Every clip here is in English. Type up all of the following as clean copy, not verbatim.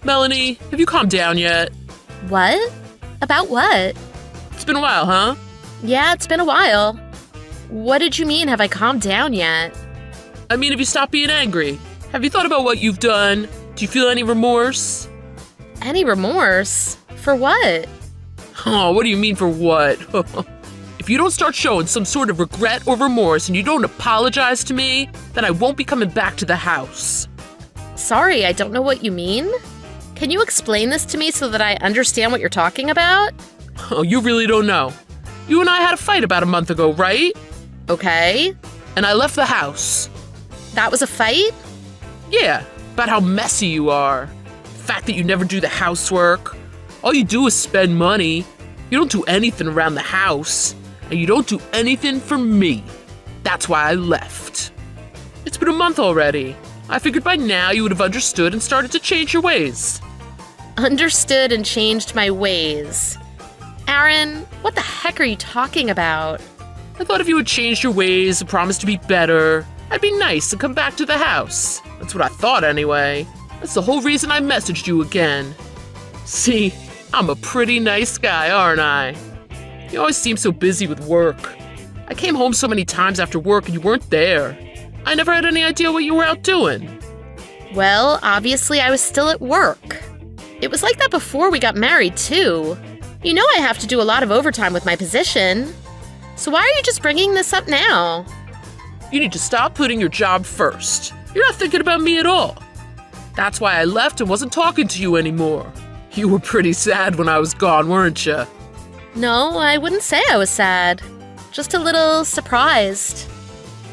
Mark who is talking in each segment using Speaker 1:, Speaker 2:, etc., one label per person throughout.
Speaker 1: Melanie, have you calmed down yet?
Speaker 2: What? About what?
Speaker 1: It's been a while, huh?
Speaker 2: Yeah, it's been a while. What did you mean, have I calmed down yet?
Speaker 1: I mean, have you stopped being angry? Have you thought about what you've done? Do you feel any remorse?
Speaker 2: Any remorse? For what?
Speaker 1: Oh, what do you mean for what? If you don't start showing some sort of regret or remorse and you don't apologize to me, then I won't be coming back to the house.
Speaker 2: Sorry, I don't know what you mean. Can you explain this to me so that I understand what you're talking about?
Speaker 1: Oh, you really don't know. You and I had a fight about a month ago, right?
Speaker 2: Okay.
Speaker 1: And I left the house.
Speaker 2: That was a fight?
Speaker 1: Yeah, about how messy you are. The fact that you never do the housework. All you do is spend money. You don't do anything around the house. And you don't do anything for me. That's why I left. It's been a month already. I figured by now you would have understood and started to change your ways.
Speaker 2: Understood and changed my ways. Aaron, what the heck are you talking about?
Speaker 1: I thought if you had changed your ways and promised to be better, I'd be nice and come back to the house. That's what I thought anyway. That's the whole reason I messaged you again. See, I'm a pretty nice guy, aren't I? You always seem so busy with work. I came home so many times after work and you weren't there. I never had any idea what you were out doing.
Speaker 2: Well, obviously I was still at work. It was like that before we got married, too. You know I have to do a lot of overtime with my position. So why are you just bringing this up now?
Speaker 1: You need to stop putting your job first. You're not thinking about me at all. That's why I left and wasn't talking to you anymore. You were pretty sad when I was gone, weren't you?
Speaker 2: No, I wouldn't say I was sad. Just a little surprised.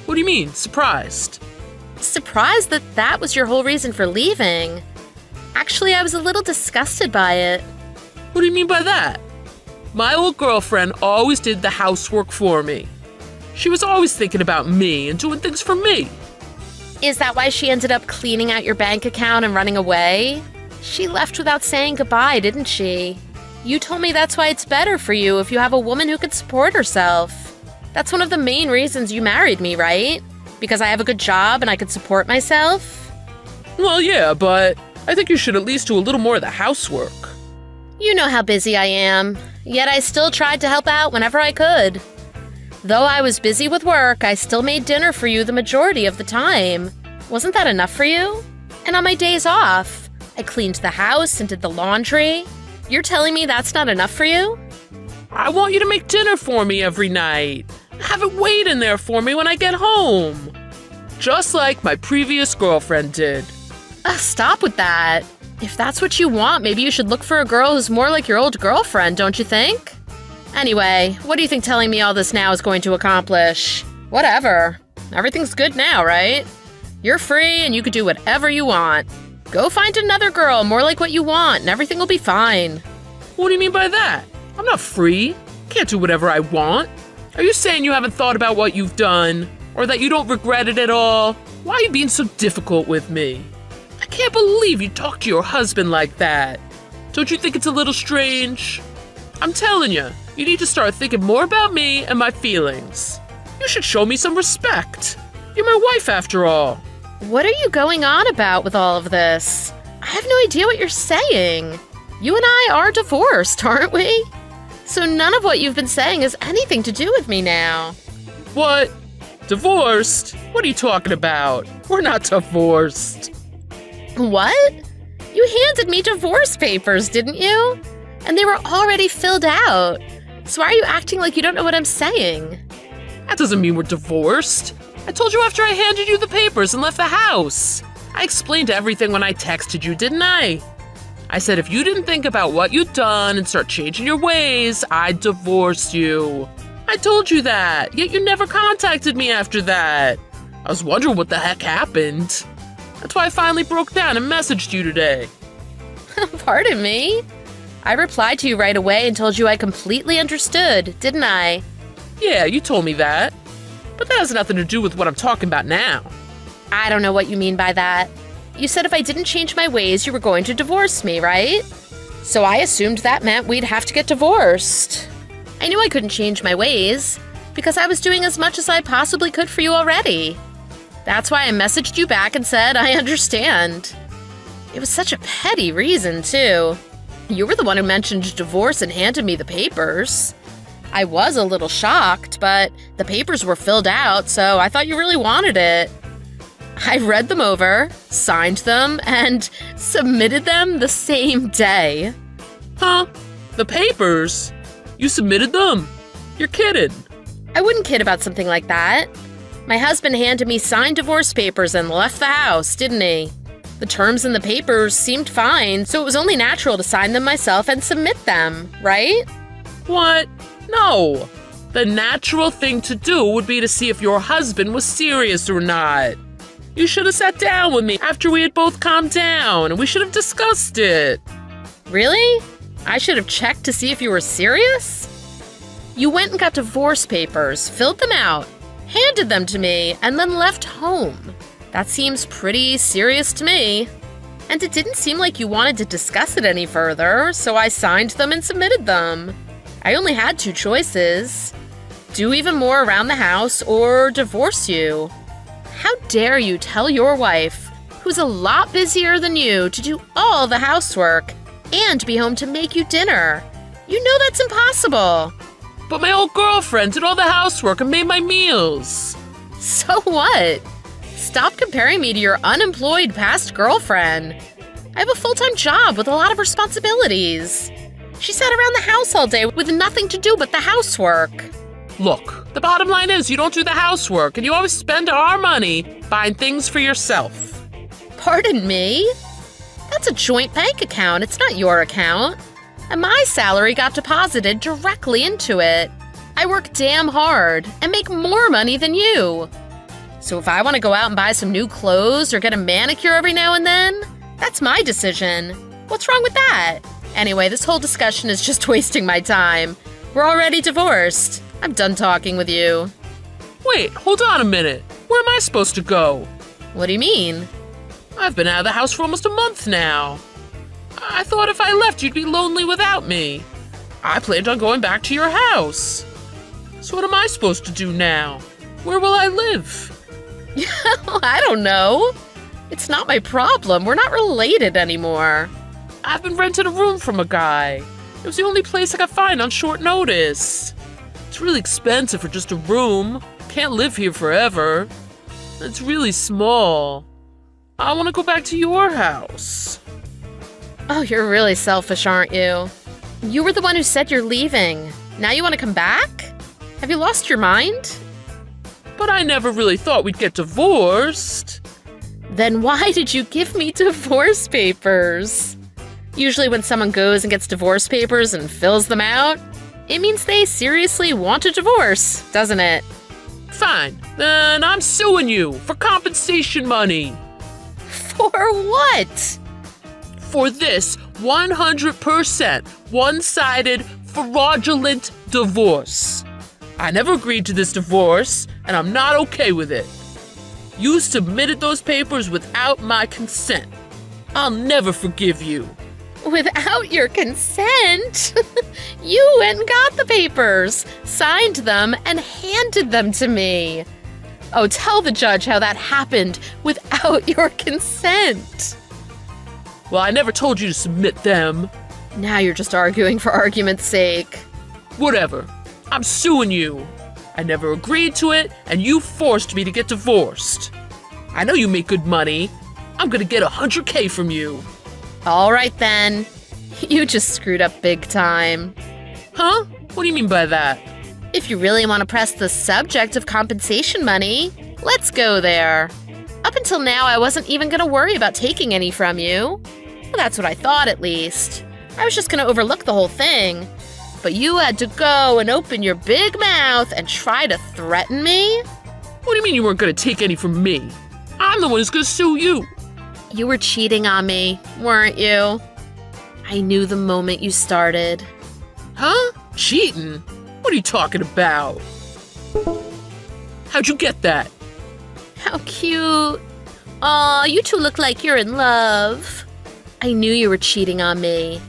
Speaker 1: What do you mean, surprised?
Speaker 2: Surprised that that was your whole reason for leaving. Actually, I was a little disgusted by it.
Speaker 1: What do you mean by that? My old girlfriend always did the housework for me. She was always thinking about me and doing things for me.
Speaker 2: Is that why she ended up cleaning out your bank account and running away? She left without saying goodbye, didn't she? You told me that's why it's better for you if you have a woman who could support herself. That's one of the main reasons you married me, right? Because I have a good job and I could support myself?
Speaker 1: Well, yeah, but I think you should at least do a little more of the housework.
Speaker 2: You know how busy I am, yet I still tried to help out whenever I could. Though I was busy with work, I still made dinner for you the majority of the time. Wasn't that enough for you? And on my days off, I cleaned the house and did the laundry. You're telling me that's not enough for you?
Speaker 1: I want you to make dinner for me every night. Have it waiting there for me when I get home. Just like my previous girlfriend did.
Speaker 2: Stop with that. If that's what you want, maybe you should look for a girl who's more like your old girlfriend, don't you think? Anyway, what do you think telling me all this now is going to accomplish? Whatever. Everything's good now, right? You're free and you can do whatever you want. Go find another girl more like what you want and everything will be fine.
Speaker 1: What do you mean by that? I'm not free. Can't do whatever I want. Are you saying you haven't thought about what you've done? Or that you don't regret it at all? Why are you being so difficult with me? I can't believe you talk to your husband like that. Don't you think it's a little strange? I'm telling you, you need to start thinking more about me and my feelings. You should show me some respect. You're my wife after all.
Speaker 2: What are you going on about with all of this? I have no idea what you're saying. You and I are divorced, aren't we? So none of what you've been saying has anything to do with me now.
Speaker 1: What? Divorced? What are you talking about? We're not divorced.
Speaker 2: What? You handed me divorce papers, didn't you? And they were already filled out. So why are you acting like you don't know what I'm saying?
Speaker 1: That doesn't mean we're divorced. I told you after I handed you the papers and left the house. I explained everything when I texted you, didn't I? I said if you didn't think about what you'd done and start changing your ways, I'd divorce you. I told you that, yet you never contacted me after that. I was wondering what the heck happened. That's why I finally broke down and messaged you today.
Speaker 2: Pardon me? I replied to you right away and told you I completely understood, didn't I?
Speaker 1: Yeah, you told me that. But that has nothing to do with what I'm talking about now.
Speaker 2: I don't know what you mean by that. You said if I didn't change my ways, you were going to divorce me, right? So I assumed that meant we'd have to get divorced. I knew I couldn't change my ways because I was doing as much as I possibly could for you already. That's why I messaged you back and said I understand. It was such a petty reason, too. You were the one who mentioned divorce and handed me the papers. I was a little shocked, but the papers were filled out, so I thought you really wanted it. I read them over, signed them, and submitted them the same day.
Speaker 1: Huh? The papers? You submitted them? You're kidding.
Speaker 2: I wouldn't kid about something like that. My husband handed me signed divorce papers and left the house, didn't he? The terms in the papers seemed fine, so it was only natural to sign them myself and submit them, right?
Speaker 1: What? No. The natural thing to do would be to see if your husband was serious or not. You should have sat down with me after we had both calmed down, and we should have discussed it.
Speaker 2: Really? I should have checked to see if you were serious? You went and got divorce papers, filled them out, handed them to me, and then left home. That seems pretty serious to me. And it didn't seem like you wanted to discuss it any further, so I signed them and submitted them. I only had 2 choices. Do even more around the house or divorce you. How dare you tell your wife, who's a lot busier than you, to do all the housework and be home to make you dinner? You know that's impossible.
Speaker 1: But my old girlfriend did all the housework and made my meals.
Speaker 2: So what? Stop comparing me to your unemployed past girlfriend. I have a full-time job with a lot of responsibilities. She sat around the house all day with nothing to do but the housework.
Speaker 1: Look, the bottom line is you don't do the housework and you always spend our money buying things for yourself.
Speaker 2: Pardon me? That's a joint bank account, it's not your account. And my salary got deposited directly into it. I work damn hard and make more money than you. So if I want to go out and buy some new clothes or get a manicure every now and then, that's my decision. What's wrong with that? Anyway, this whole discussion is just wasting my time. We're already divorced. I'm done talking with you.
Speaker 1: Wait, hold on a minute. Where am I supposed to go?
Speaker 2: What do you mean?
Speaker 1: I've been out of the house for almost a month now. I thought if I left, you'd be lonely without me. I planned on going back to your house. So what am I supposed to do now? Where will I live?
Speaker 2: I don't know. It's not my problem. We're not related anymore.
Speaker 1: I've been renting a room from a guy. It was the only place I could find on short notice. It's really expensive for just a room. Can't live here forever. It's really small. I want to go back to your house.
Speaker 2: Oh, you're really selfish, aren't you? You were the one who said you're leaving. Now you want to come back? Have you lost your mind?
Speaker 1: But I never really thought we'd get divorced.
Speaker 2: Then why did you give me divorce papers? Usually when someone goes and gets divorce papers and fills them out, it means they seriously want a divorce, doesn't it?
Speaker 1: Fine, then I'm suing you for compensation money.
Speaker 2: For what?
Speaker 1: For this 100% one-sided fraudulent divorce. I never agreed to this divorce, and I'm not okay with it. You submitted those papers without my consent. I'll never forgive you.
Speaker 2: Without your consent? You went and got the papers, signed them, and handed them to me. Oh, tell the judge how that happened without your consent.
Speaker 1: Well, I never told you to submit them.
Speaker 2: Now you're just arguing for argument's sake.
Speaker 1: Whatever. I'm suing you. I never agreed to it, and you forced me to get divorced. I know you make good money. I'm gonna get $100K from you.
Speaker 2: All right then. You just screwed up big time.
Speaker 1: Huh? What do you mean by that?
Speaker 2: If you really want to press the subject of compensation money, let's go there. Up until now, I wasn't even going to worry about taking any from you. Well, that's what I thought, at least. I was just going to overlook the whole thing. But you had to go and open your big mouth and try to threaten me?
Speaker 1: What do you mean you weren't gonna take any from me? I'm the one who's gonna sue you.
Speaker 2: You were cheating on me, weren't you? I knew the moment you started.
Speaker 1: Huh? Cheating? What are you talking about? How'd you get that?
Speaker 2: How cute. Aw, you two look like you're in love. I knew you were cheating on me,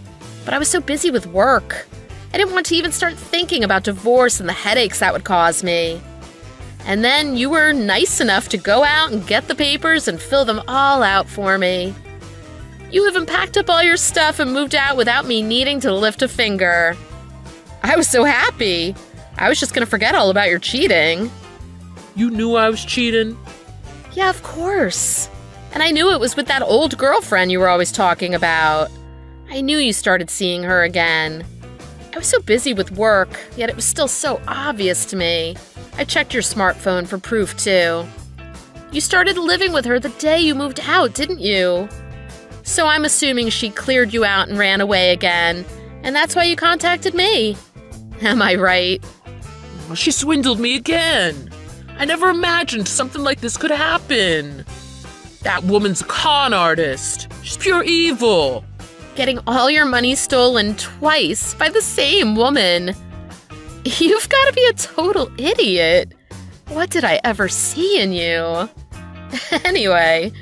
Speaker 2: but I was so busy with work. I didn't want to even start thinking about divorce and the headaches that would cause me. And then you were nice enough to go out and get the papers and fill them all out for me. You even packed up all your stuff and moved out without me needing to lift a finger. I was so happy. I was just gonna forget all about your cheating.
Speaker 1: You knew I was cheating?
Speaker 2: Yeah, of course. And I knew it was with that old girlfriend you were always talking about. I knew you started seeing her again. I was so busy with work, yet it was still so obvious to me. I checked your smartphone for proof, too. You started living with her the day you moved out, didn't you? So I'm assuming she cleared you out and ran away again, and that's why you contacted me. Am I right?
Speaker 1: Well, she swindled me again. I never imagined something like this could happen. That woman's a con artist. She's pure evil.
Speaker 2: Getting all your money stolen twice by the same woman. You've got to be a total idiot. What did I ever see in you? Anyway,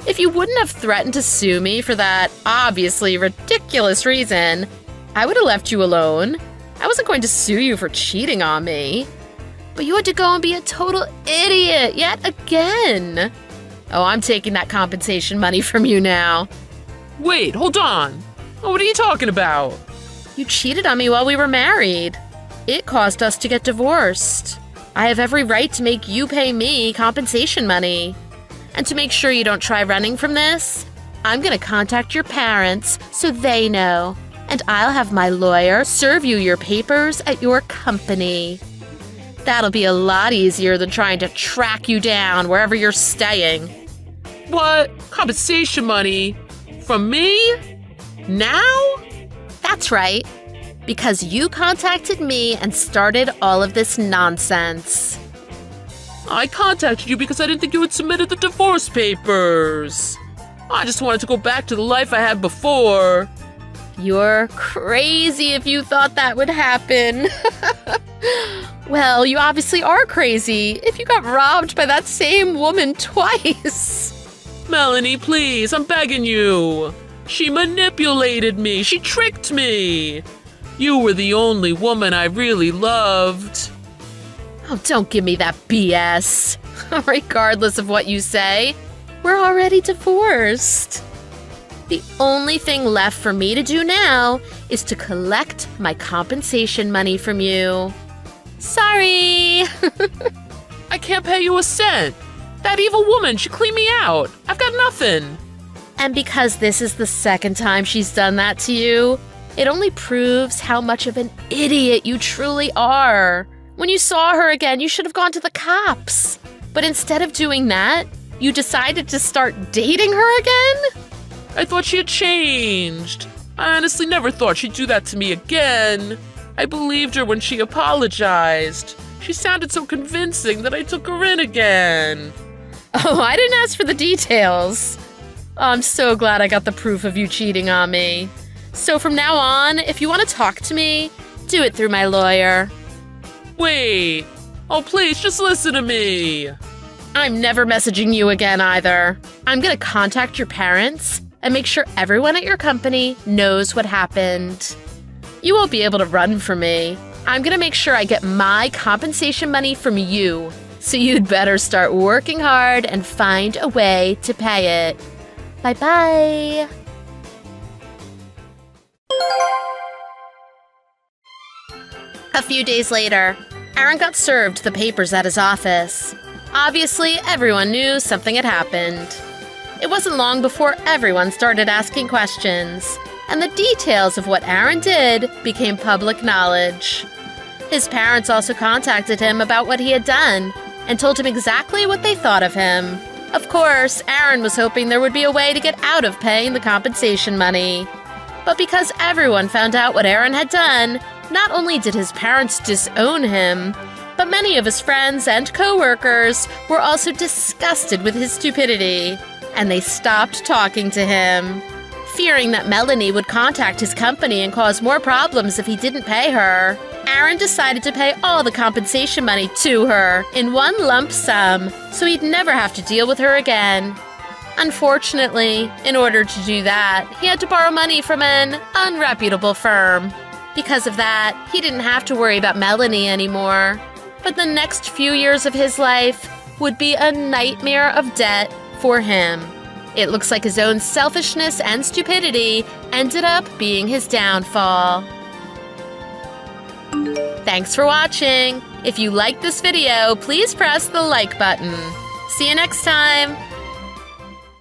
Speaker 2: if you wouldn't have threatened to sue me for that obviously ridiculous reason, I would have left you alone. I wasn't going to sue you for cheating on me. But you had to go and be a total idiot yet again. Oh, I'm taking that compensation money from you now.
Speaker 1: Wait, hold on. What are you talking about?
Speaker 2: You cheated on me while we were married. It caused us to get divorced. I have every right to make you pay me compensation money. And to make sure you don't try running from this, I'm gonna contact your parents so they know. And I'll have my lawyer serve you your papers at your company. That'll be a lot easier than trying to track you down wherever you're staying.
Speaker 1: What? Compensation money? From me? Now?
Speaker 2: That's right. Because you contacted me and started all of this nonsense.
Speaker 1: I contacted you because I didn't think you had submitted the divorce papers. I just wanted to go back to the life I had before.
Speaker 2: You're crazy if you thought that would happen. Well, you obviously are crazy if you got robbed by that same woman twice.
Speaker 1: Melanie, please, I'm begging you. She manipulated me. She tricked me. You were the only woman I really loved.
Speaker 2: Oh, don't give me that BS. Regardless of what you say, we're already divorced. The only thing left for me to do now is to collect my compensation money from you. Sorry.
Speaker 1: I can't pay you a cent. That evil woman, she cleaned me out. I've got nothing.
Speaker 2: And because this is the second time she's done that to you, it only proves how much of an idiot you truly are. When you saw her again, you should have gone to the cops. But instead of doing that, you decided to start dating her again?
Speaker 1: I thought she had changed. I honestly never thought she'd do that to me again. I believed her when she apologized. She sounded so convincing that I took her in again.
Speaker 2: Oh, I didn't ask for the details. I'm so glad I got the proof of you cheating on me. So from now on, if you want to talk to me, do it through my lawyer.
Speaker 1: Wait. Oh, please, just listen to me.
Speaker 2: I'm never messaging you again either. I'm gonna contact your parents and make sure everyone at your company knows what happened. You won't be able to run from me. I'm gonna make sure I get my compensation money from you. So you'd better start working hard and find a way to pay it. Bye-bye. A few days later, Aaron got served the papers at his office. Obviously, everyone knew something had happened. It wasn't long before everyone started asking questions, and the details of what Aaron did became public knowledge. His parents also contacted him about what he had done and told him exactly what they thought of him. Of course, Aaron was hoping there would be a way to get out of paying the compensation money. But because everyone found out what Aaron had done, not only did his parents disown him, but many of his friends and co-workers were also disgusted with his stupidity, and they stopped talking to him. Fearing that Melanie would contact his company and cause more problems if he didn't pay her, Aaron decided to pay all the compensation money to her in one lump sum, so he'd never have to deal with her again. Unfortunately, in order to do that, he had to borrow money from an unreputable firm. Because of that, he didn't have to worry about Melanie anymore. But the next few years of his life would be a nightmare of debt for him. It looks like his own selfishness and stupidity ended up being his downfall. Thanks for watching. If you liked this video, please press the like button. See you next time.